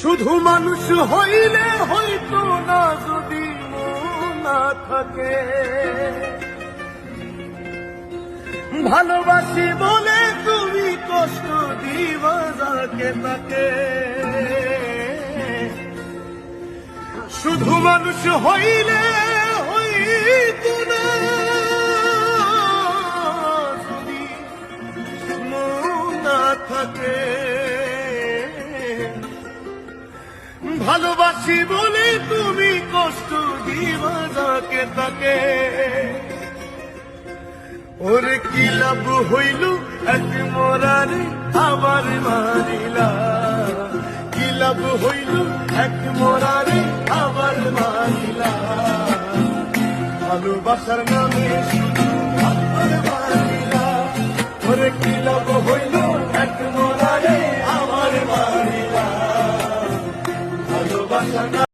শুধু মানুষ হইলে হইতো না যদি মন না থাকে, ভালোবাসি বলে তুমি কষ্ট দিবা যাকে তাকে। শুধু মানুষ হইলে হইতো না যদি মন না থাকে, ভালোবাসি বলে তুমি কষ্ট দিবা যাকে তাকে। ওরে কি লাভ হইল এক মরারে আবার মারিলা, কি লাভ হইল এক মরারে আবার মারিলা। ভালোবাসার নামে শুধু আবার মারিলা, ওরে কি লাভ হইল এক মরারে আবার মারিলা। ভালোবাসার